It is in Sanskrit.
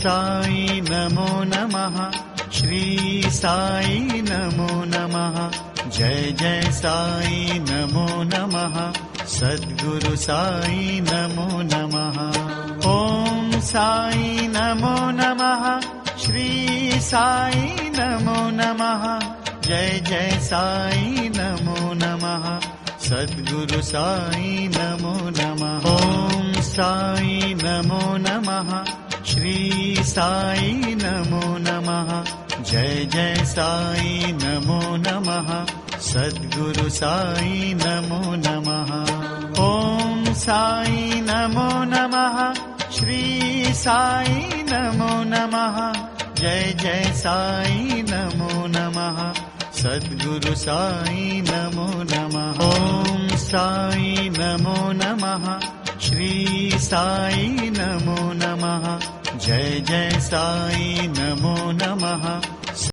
साई नमो नमः। श्री साई नमो नमः। जय जय साई नमो नमः। सद्गुरु साई नमो नमः। ओम साई नमो नमः। श्री साई नमो नमः। जय जय साई नमो नमः। सद्गुरु साई नमो नमः। ओम साई नमो नमः। श्री साई नमो नमः। जय जय साई नमो नमः। सद्गुरु साई नमो नमः। ओम साई नमो नमः। श्री साई नमो नमः। जय जय साई नमो नमः। सद्गुरु साई नमो नमः। ओम साई नमो नमः। श्री साई नमो नमः। जय जय साई नमो नमः।